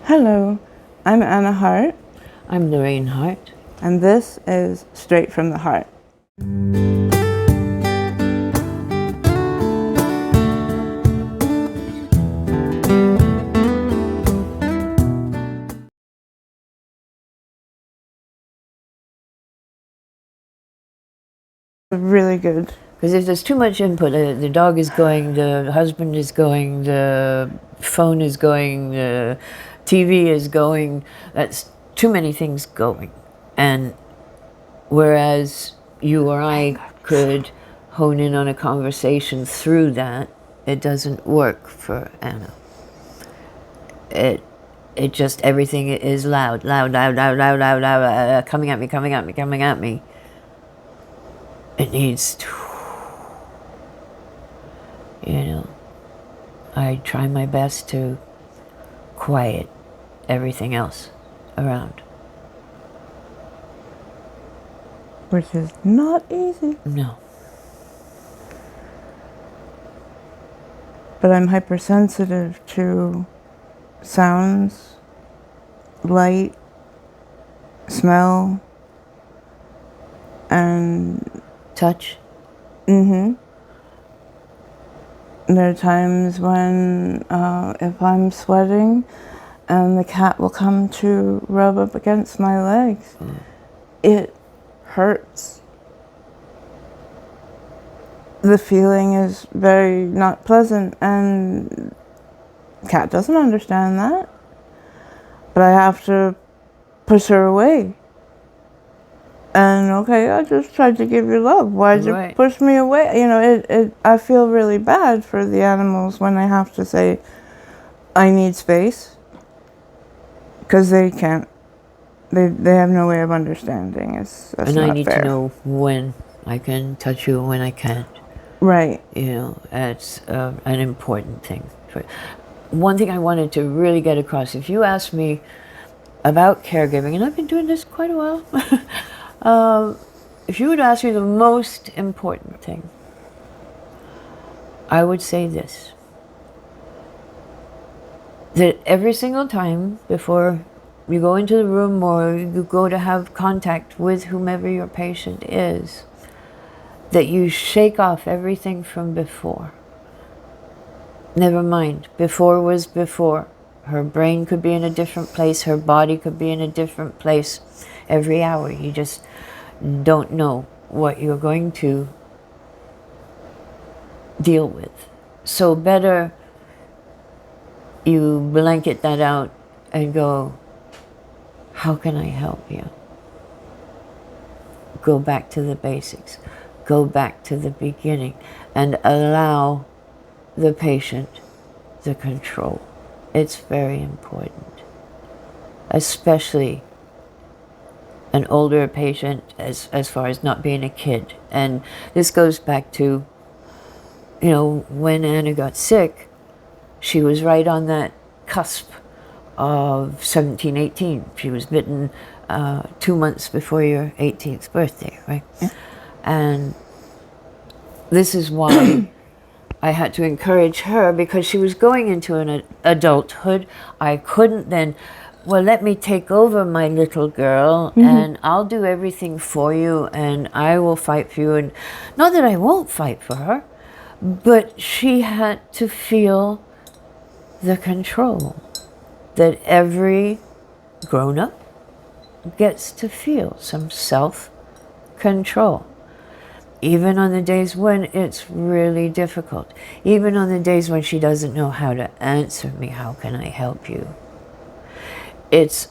Hello, I'm Anna Hart, I'm Lorraine Hart. and this is Straight from the Heart. Really good. Because if there's too much input, the dog is going, the husband is going, the phone is going, the TV is going, that's too many things going. And whereas you or I could hone in on a conversation through that, it doesn't work for Anna. It just, everything is loud, coming at me. It needs to, I try my best to quiet everything else around. Which is not easy. No. But I'm hypersensitive to sounds, light, smell, and Touch? there are times when if I'm sweating and the cat will come to rub up against my legs, it hurts. The feeling is very not pleasant, and cat doesn't understand that. But I have to push her away. And okay, I just tried to give you love. Why'd you push me away? You know, I feel really bad for the animals when I have to say, I need space. Because they can't, they have no way of understanding. That's and not I need fair. to know when I can touch you and when I can't. Right. That's an important thing. One thing I wanted to really get across, if you ask me about caregiving, and I've been doing this quite a while, if you would ask me the most important thing, I would say this: that every single time before you go into the room or you go to have contact with whomever your patient is, that you shake off everything from before. Never mind, before was before. Her brain could be in a different place, her body could be in a different place every hour. You just don't know what you're going to deal with. So better you blanket that out and go, how can I help you? Go back to the basics. Go back to the beginning and allow the patient the control. It's very important, especially an older patient as far as not being a kid. And this goes back to, when Anna got sick, she was right on that cusp of 17, 18. She was bitten 2 months before your 18th birthday, right? Yeah. And this is why I had to encourage her, because she was going into an adulthood. I couldn't then, well, let me take over my little girl and I'll do everything for you and I will fight for you. And not that I won't fight for her, but she had to feel the control that every grown-up gets to feel, some self-control. Even on the days when it's really difficult. Even on the days when she doesn't know how to answer me, how can I help you? It's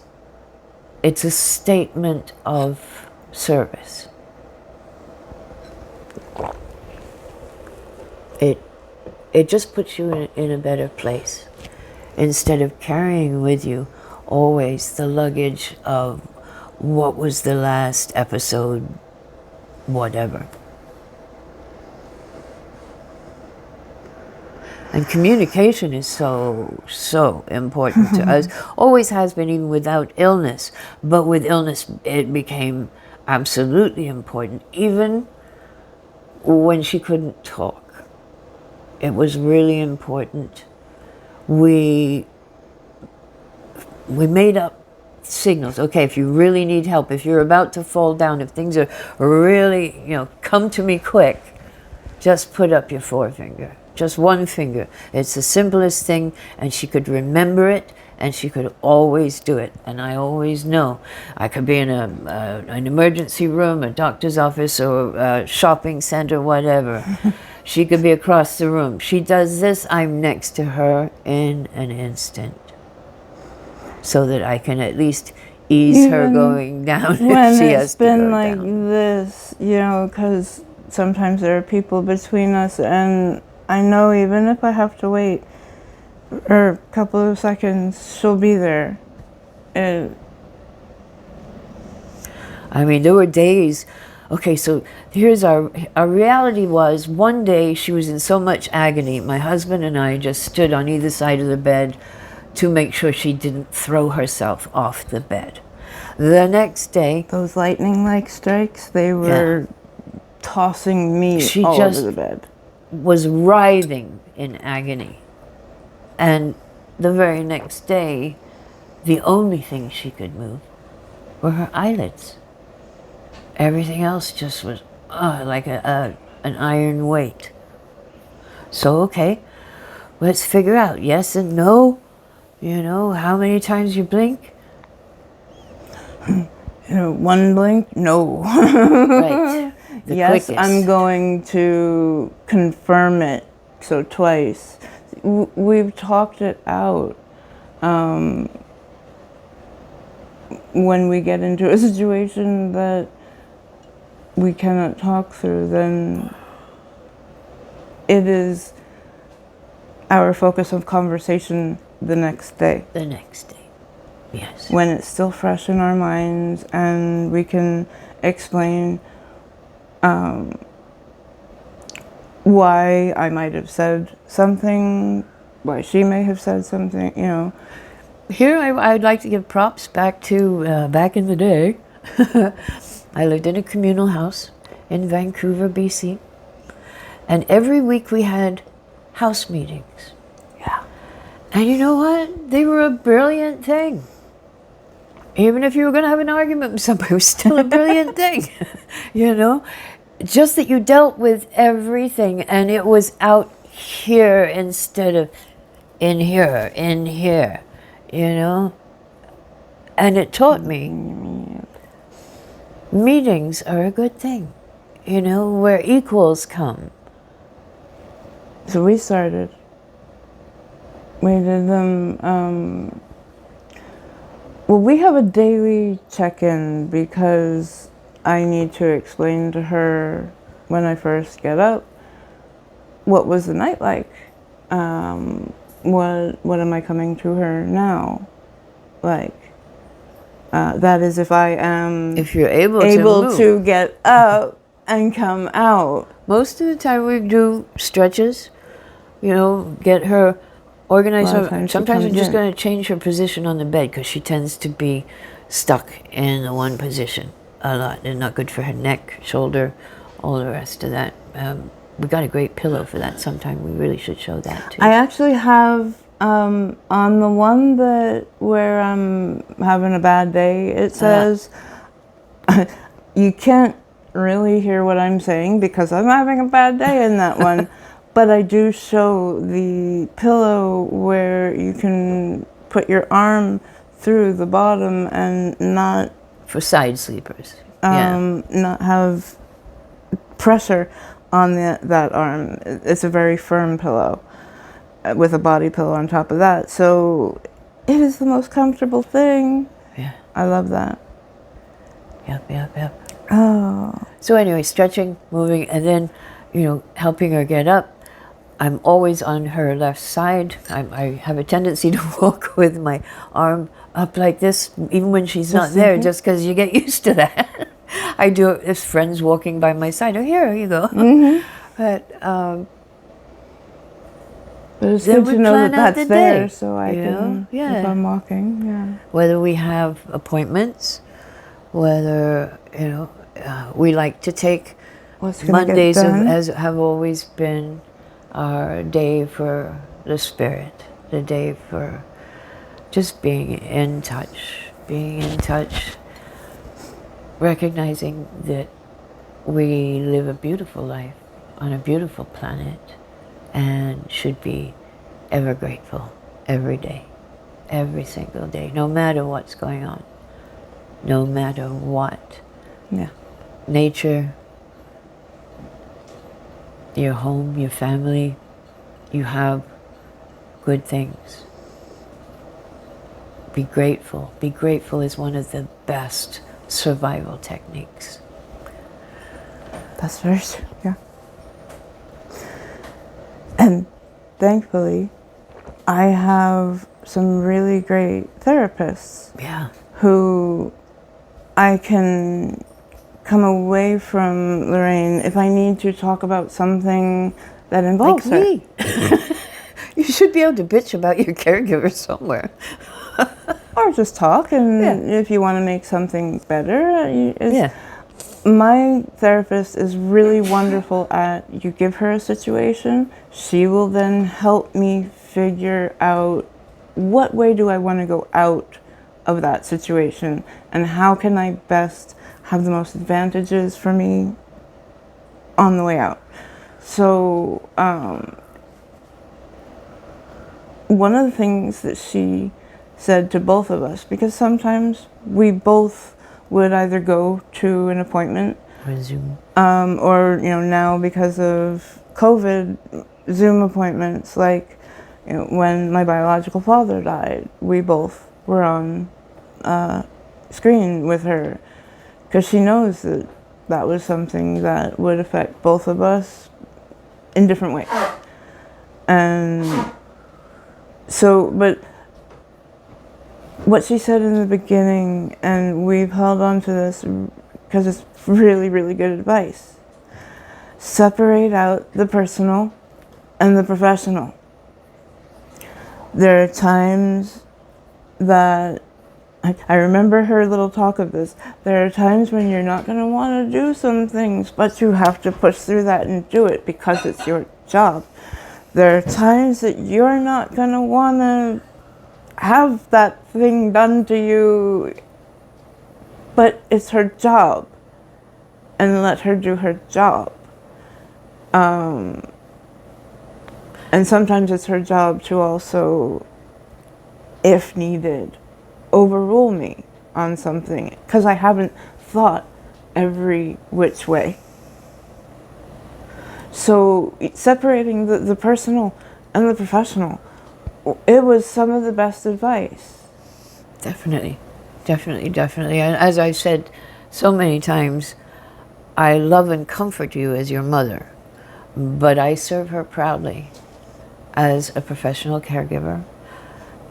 a statement of service. It just puts you in a better place. Instead of carrying with you always the luggage of what was the last episode, whatever. And communication is so important to us. Always has been, even without illness. But with illness, it became absolutely important. Even when she couldn't talk, it was really important. We we made up signals. Okay, if you really need help, if you're about to fall down, if things are really, come to me quick, just put up your forefinger. Just one finger. It's the simplest thing, and she could remember it, and she could always do it. And I always know. I could be in an emergency room, a doctor's office, or a shopping center, whatever. She could be across the room. She does this, I'm next to her in an instant. So that I can at least ease her going down if she has to go down. When it's been like this, because sometimes there are people between us, and I know even if I have to wait a couple of seconds, she'll be there. I mean, there were days. Okay, so here's our reality was, one day she was in so much agony, my husband and I just stood on either side of the bed to make sure she didn't throw herself off the bed. The next day... Those lightning-like strikes, they were tossing me all over the bed. Was writhing in agony. And the very next day, the only thing she could move were her eyelids. Everything else just was like an iron weight. So, okay, let's figure out yes and no. How many times you blink? One blink? No. Right. Yes, quickest. I'm going to confirm it. So twice. We've talked it out. When we get into a situation that we cannot talk through, then it is our focus of conversation the next day. The next day, yes. When it's still fresh in our minds and we can explain why I might have said something, why she may have said something, Here I'd like to give props back to back in the day. I lived in a communal house in Vancouver, BC. And every week we had house meetings. Yeah. And you know what? They were a brilliant thing. Even if you were going to have an argument with somebody, it was still a brilliant thing. Just that you dealt with everything, and it was out here instead of in here. And it taught me meetings are a good thing, where equals come. So we started. We did them. Well, we have a daily check-in because I need to explain to her when I first get up, what was the night like? What am I coming to her now? Like, that is if I am... If you're able to get up and come out. Most of the time we do stretches, get her organized. Sometimes we're just going to change her position on the bed because she tends to be stuck in the one position a lot. And not good for her neck, shoulder, all the rest of that. We got a great pillow for that sometime. We really should show that too. I actually have, on the one where I'm having a bad day, it says, you can't really hear what I'm saying because I'm having a bad day in that one. But I do show the pillow where you can put your arm through the bottom and not... For side sleepers. Not have pressure on that arm. It's a very firm pillow with a body pillow on top of that. So it is the most comfortable thing. Yeah. I love that. Yep. Oh. So anyway, stretching, moving, and then, helping her get up. I'm always on her left side. I have a tendency to walk with my arm up like this, even when she's not there, just because you get used to that. I do it if friends walking by my side. Oh, here you go. Mm-hmm. But it's good to know that that's there, day, so I can, if I'm walking, Whether we have appointments, whether, we like to take Mondays have always been our day for the spirit, the day for just being in touch, recognizing that we live a beautiful life on a beautiful planet and should be ever grateful every day, every single day, no matter what's going on, no matter what. Yeah. Nature, your home, your family, you have good things. Be grateful. Be grateful is one of the best survival techniques. That's very true. Yeah. And thankfully, I have some really great therapists. Yeah. Who I can come away from Lorraine if I need to talk about something that involves like me. You should be able to bitch about your caregiver somewhere. Or just talk, and if you want to make something better. Yeah. My therapist is really wonderful at, you give her a situation, she will then help me figure out what way do I want to go out of that situation and how can I best have the most advantages for me on the way out. So one of the things that she said to both of us, because sometimes we both would either go to an appointment or Zoom, or now because of COVID, Zoom appointments. Like when my biological father died, we both were on screen with her because she knows that that was something that would affect both of us in different ways. And so, but what she said in the beginning, and we've held on to this because it's really, really good advice. Separate out the personal and the professional. There are times that, I remember her little talk of this, there are times when you're not going to want to do some things, but you have to push through that and do it because it's your job. There are times that you're not going to want to have that thing done to you, but it's her job, and let her do her job. And sometimes it's her job to also, if needed, overrule me on something because I haven't thought every which way. So separating the personal and the professional, it was some of the best advice. Definitely. And as I've said so many times, I love and comfort you as your mother, but I serve her proudly as a professional caregiver.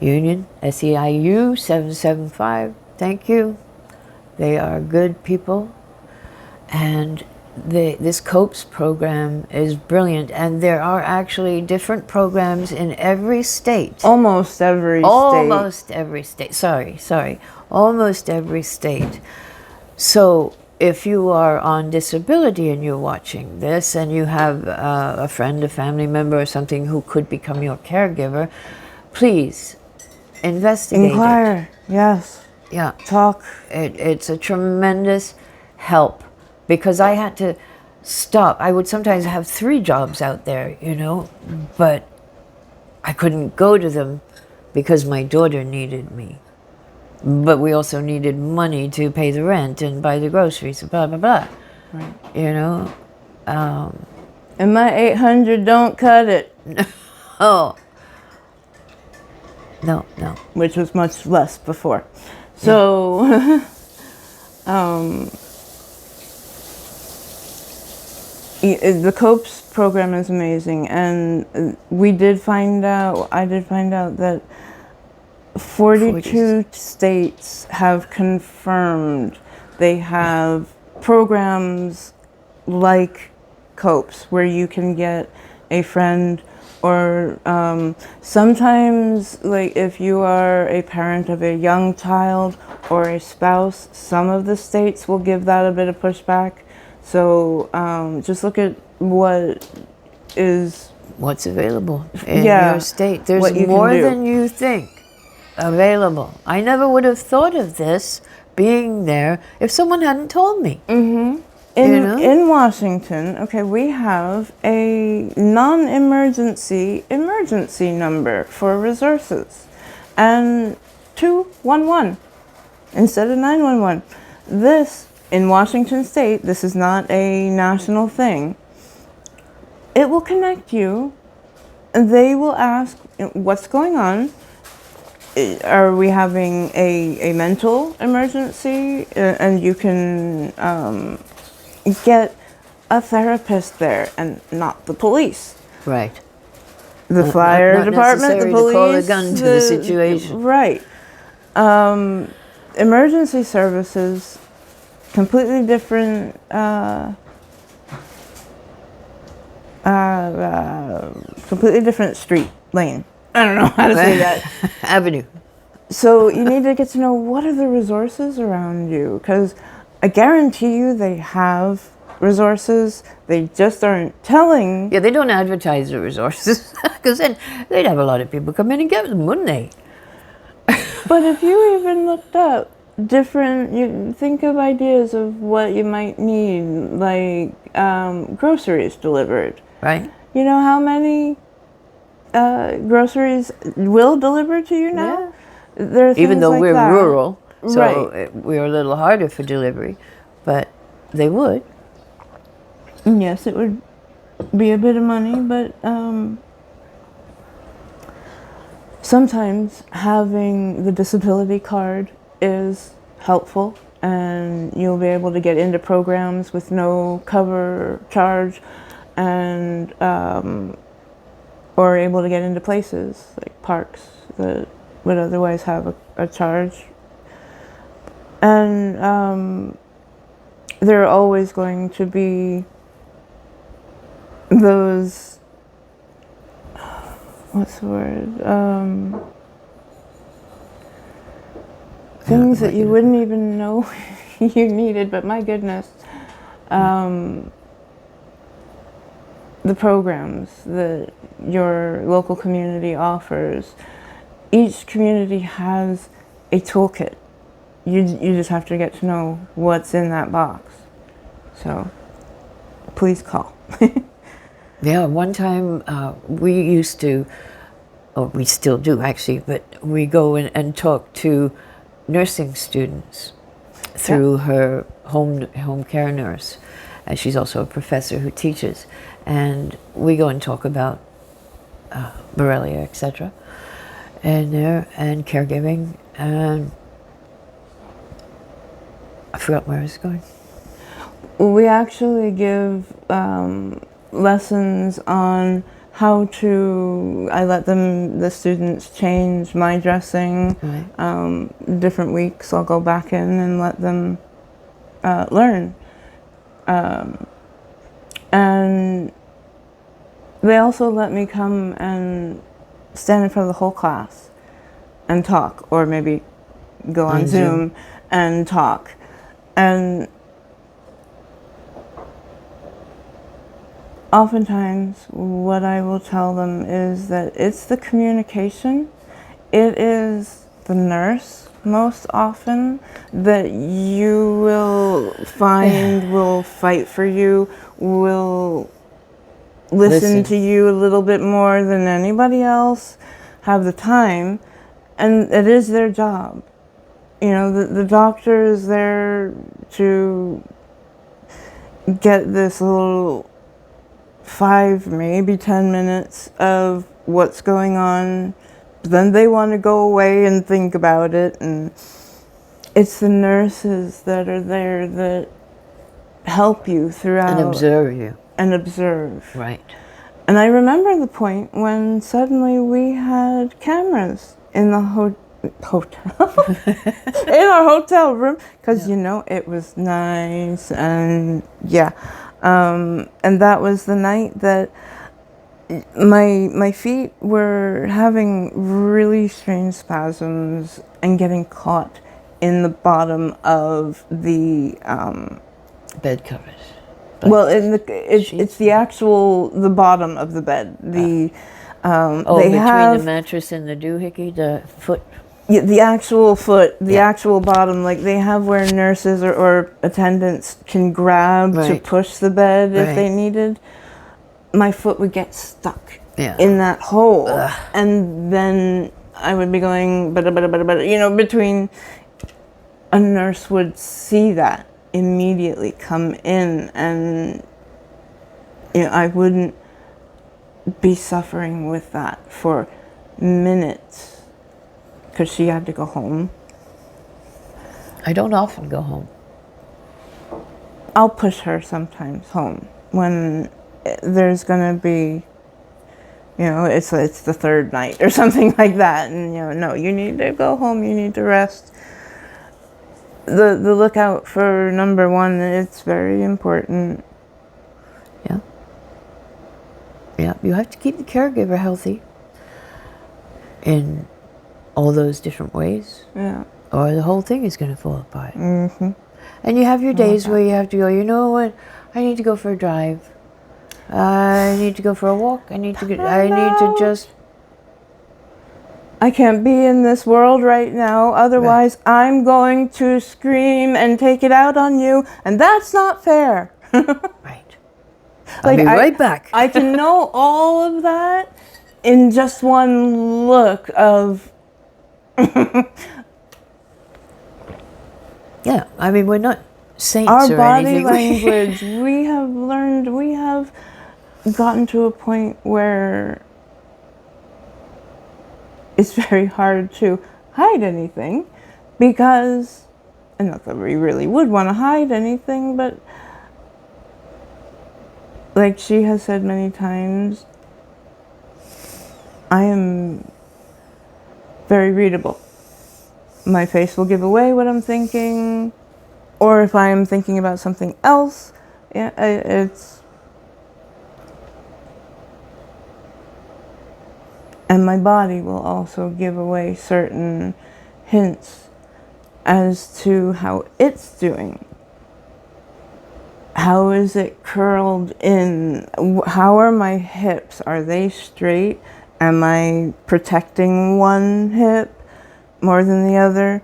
Union, SEIU 775, thank you. They are good people. And this COPES program is brilliant, and there are actually different programs in every state. Almost every state. Almost every state. So if you are on disability and you're watching this and you have a friend, a family member or something who could become your caregiver, please investigate Inquire. it. Yes. Yeah. Talk. It's a tremendous help. Because I had to stop. I would sometimes have 3 jobs out there, but I couldn't go to them because my daughter needed me. But we also needed money to pay the rent and buy the groceries and blah, blah, blah. Right. And my 800 don't cut it. Oh. No. Which was much less before. So, the COPES program is amazing, and I did find out that 42 states have confirmed they have programs like COPES where you can get a friend, or sometimes, like if you are a parent of a young child or a spouse, some of the states will give that a bit of pushback. So just look at what's available in your state. There's more than you think. available. I never would have thought of this being there if someone hadn't told me. In Washington, okay, we have a non-emergency emergency number for resources, and 211 instead of 911. This in Washington State, this is not a national thing. It will connect you. They will ask, what's going on? Are we having a mental emergency? And you can get a therapist there and not the police. Right. The fire not department, the necessary police. to call a gun to the situation. Right. Emergency services, completely different completely different street, lane. I don't know how to say that. Avenue. So you need to get to know what are the resources around you, because I guarantee you they have resources. They just aren't telling. Yeah, they don't advertise the resources because then they'd have a lot of people come in and get them, wouldn't they? But if you even looked up different, you think of ideas of what you might need, like groceries delivered. Right. You know how many groceries will deliver to you now? Yeah. There are Even though things like we're that. rural, so Right. we're a little harder for delivery, but they would. Yes, it would be a bit of money, but sometimes having the disability card is helpful, and you'll be able to get into programs with no cover charge, and or able to get into places like parks that would otherwise have a charge. And there are always going to be those, what's the word, things that you wouldn't even know you needed, but my goodness, the programs that your local community offers, each community has a toolkit. You just have to get to know what's in that box. So please call. Yeah, one time we used to, or we still do actually, but we go in and talk to nursing students through her home care nurse. And she's also a professor who teaches. And we go and talk about Borrelia, etc. and caregiving. And I forgot where I was going. We actually give lessons on how to, I let the students change my dressing. Right. Different weeks I'll go back in and let them learn. And they also let me come and stand in front of the whole class and talk, or maybe go on Zoom and talk. And oftentimes what I will tell them is that it's the communication. It is the nurse most often that you will find will fight for you, will listen to you a little bit more than anybody else, have the time, and it is their job. You know, the doctor is there to get this little 5, maybe 10 minutes of what's going on. But then they want to go away and think about it, and it's the nurses that are there that help you throughout. And observe you. And observe. Right. And I remember the point when suddenly we had cameras in the hotel. In our hotel room, because you know it was nice, and and that was the night that my feet were having really strange spasms and getting caught in the bottom of the Bed covers. well, it's the actual the bottom of the bed. The they between have the mattress and the doohickey, the foot. Yeah, the actual foot, the Yeah. actual bottom, like they have where nurses or attendants can grab to Right. push the bed if they Right. needed. My foot would get stuck Yeah. in that hole, and then I would be going, between. A nurse would see that immediately come in, and I wouldn't be suffering with that for minutes because she had to go home. I don't often go home. I'll push her sometimes home when there's gonna be, it's the third night or something like that, and no, you need to go home. You need to rest. The lookout for number one, it's very important. Yeah. Yeah. You have to keep the caregiver healthy in all those different ways, Yeah. or the whole thing is going to fall apart. Mm-hmm. And you have your days where you have to go, you know what, I need to go for a drive. I need to go for a walk. I need to just... I can't be in this world right now, otherwise I'm going to scream and take it out on you, and that's not fair. Right. I'll be right back. I can know all of that in just one look of... Yeah, I mean, we're not saints Our or body anything. language, we have gotten to a point where it's very hard to hide anything because, and not that we really would want to hide anything, but like she has said many times, I am very readable. My face will give away what I'm thinking, or if I am thinking about something else, and my body will also give away certain hints as to how it's doing. How is it curled in? How are my hips? Are they straight? Am I protecting one hip more than the other?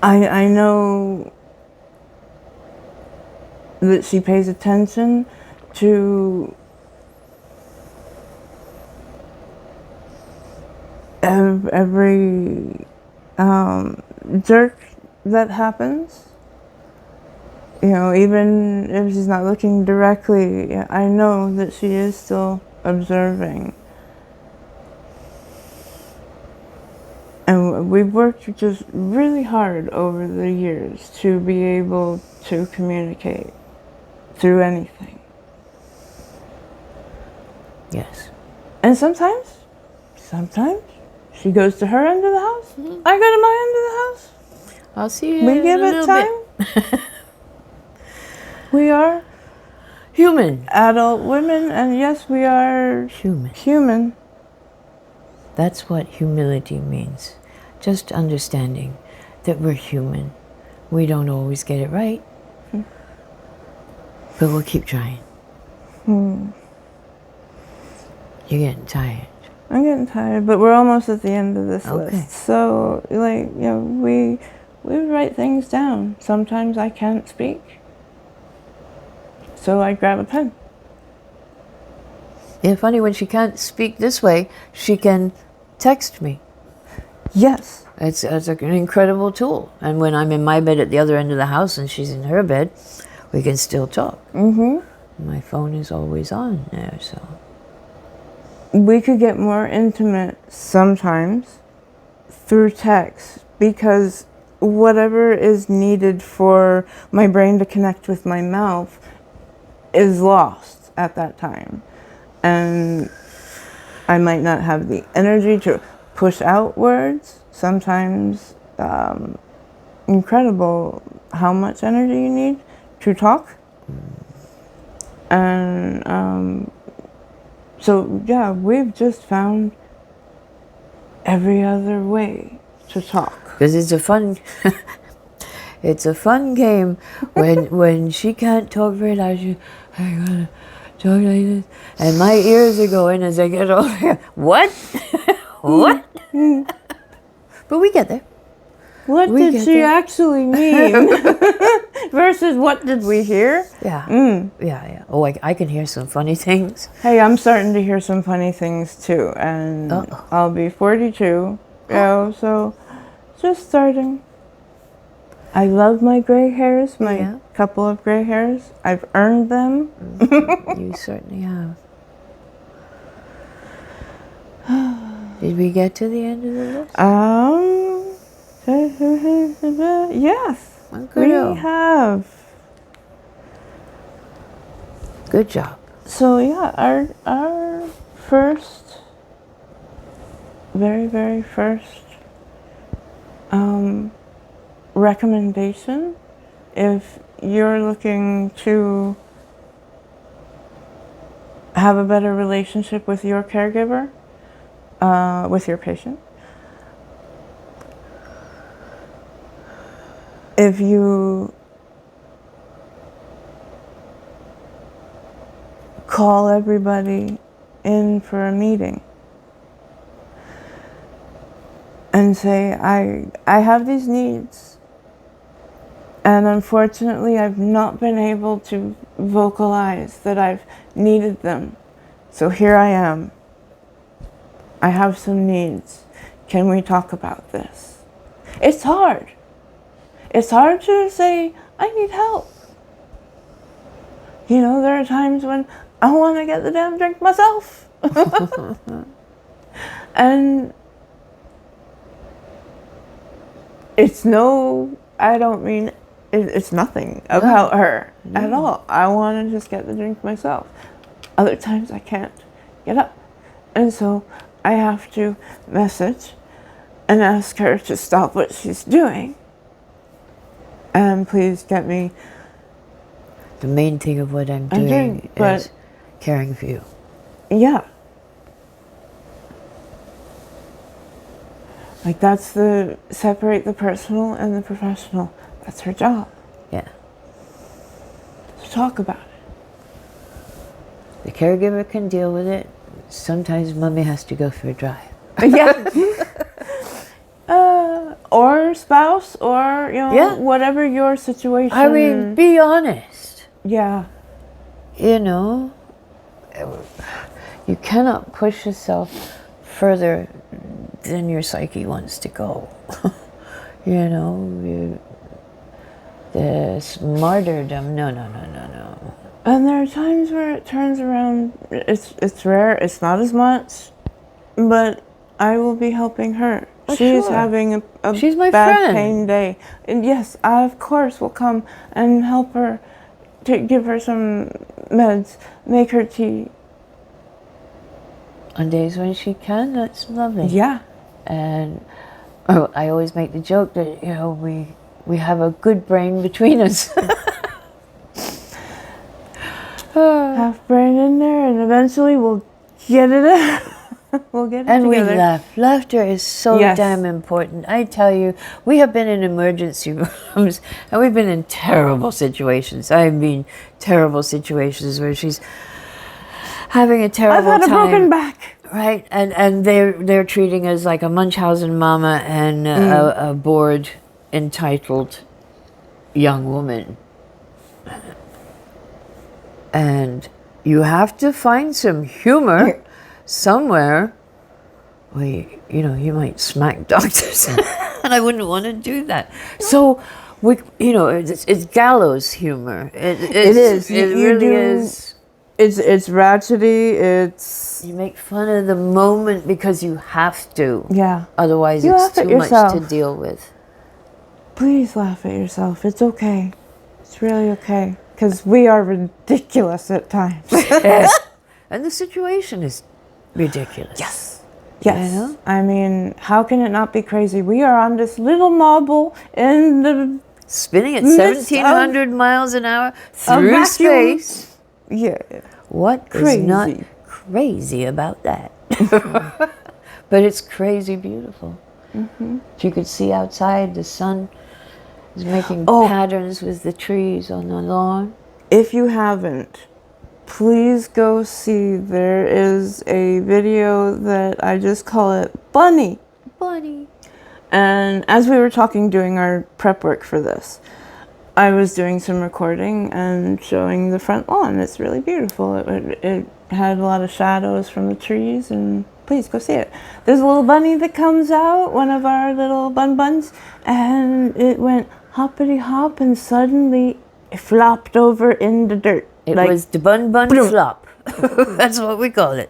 I know that she pays attention to every jerk that happens. Even if she's not looking directly, I know that she is still observing. And we've worked just really hard over the years to be able to communicate through anything. Yes. And sometimes she goes to her end of the house. I go to my end of the house. I'll see you We give in a it little time. bit. We are Human. adult women, and yes, we are human. That's what humility means. Just understanding that we're human. We don't always get it right, but we'll keep trying. You're getting tired. I'm getting tired, but we're almost at the end of this Okay. list. So, we write things down. Sometimes I can't speak, so I grab a pen. Yeah, funny, when she can't speak this way, she can text me. Yes. It's an incredible tool. And when I'm in my bed at the other end of the house and she's in her bed, we can still talk. My phone is always on there, so... We could get more intimate sometimes through text because whatever is needed for my brain to connect with my mouth is lost at that time. And I might not have the energy to push out words. Sometimes incredible how much energy you need to talk. And so, yeah, we've just found every other way to talk. Because it's a fun... it's a fun game when she can't talk very loud. I gotta talk like this. And my ears are going as I get older. What? What? But we get there. What We did get she there. actually mean? Versus what did we hear? Yeah. Yeah. Oh, I can hear some funny things. Hey, I'm starting to hear some funny things too, and I'll be 42. So just starting. I love my gray hairs, my couple of gray hairs. I've earned them. You certainly have. Did we get to the end of the list? Yes, Good. we have. Good job. So yeah, our first, very first recommendation, if you're looking to have a better relationship with your caregiver, with your patient, if you call everybody in for a meeting and say, I have these needs, and unfortunately I've not been able to vocalize that I've needed them. So here I am. I have some needs. Can we talk about this? It's hard. It's hard to say, I need help. You know, there are times when I want to get the damn drink myself. And it's it's nothing about her at all. I want to just get the drink myself. Other times I can't get up. And so I have to message and ask her to stop what she's doing and please get me. The main thing of what I'm doing is caring for you. Yeah. Like that's separate the personal and the professional. That's her job. Yeah. To talk about it. The caregiver can deal with it. Sometimes mommy has to go for a drive. Yeah. Or spouse, or whatever your situation. I mean, be honest. Yeah. You know, you cannot push yourself further than your psyche wants to go. You know, this martyrdom. No. And there are times where it turns around. It's rare. It's not as much, but I will be helping her. Oh, She's sure. having She's my bad friend. pain day, and yes, I of course will come and help her, to give her some meds, make her tea. On days when she can, that's lovely. Yeah. And I always make the joke that we have a good brain between us. Half brain in there, and eventually we'll get it out. We'll get it and together. we laugh. Laughter is so damn important. I tell you, we have been in emergency rooms, and we've been in terrible situations. I mean, terrible situations where she's having a terrible time. I've had a broken back. Right, and they're treating us like a Munchausen mama and a bored, entitled young woman. And you have to find some humor somewhere. Well, you might smack doctors, and I wouldn't want to do that. So, it's gallows humor. It is. It really is. It's ratchety. You make fun of the moment because you have to. Yeah. Otherwise, You it's laugh at too much yourself. to deal with. Please laugh at yourself. It's okay. It's really okay. Because we are ridiculous at times. And the situation is ridiculous. Yes. Yes. You know? I mean, how can it not be crazy? We are on this little marble in the... Spinning at 1,700 miles an hour through vacuum. space. Yeah. What Crazy. is not crazy about that? But it's crazy beautiful. Mm-hmm. If you could see outside, the sun is making patterns with the trees on the lawn. If you haven't, please go see. There is a video that I just call it Bunny. Bunny. And as we were talking doing our prep work for this, I was doing some recording and showing the front lawn. It's really beautiful. It had a lot of shadows from the trees, and please go see it. There's a little bunny that comes out, one of our little buns, and it went hoppity hop and suddenly it flopped over in the dirt. It was the bun flop. That's what we call it.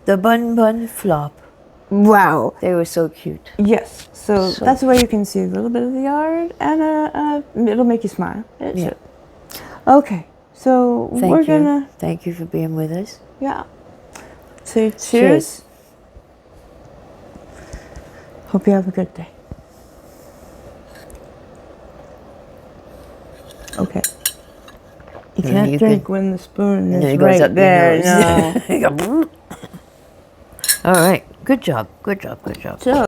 The bun flop. Wow. They were so cute. Yes. So that's where you can see a little bit of the yard, and it'll make you smile. It should. Okay. So we're gonna. Thank you for being with us. Yeah. Say cheers. Hope you have a good day. Okay. You can't drink when the spoon is right there. No. All right. Good job. Good job. Good job. So.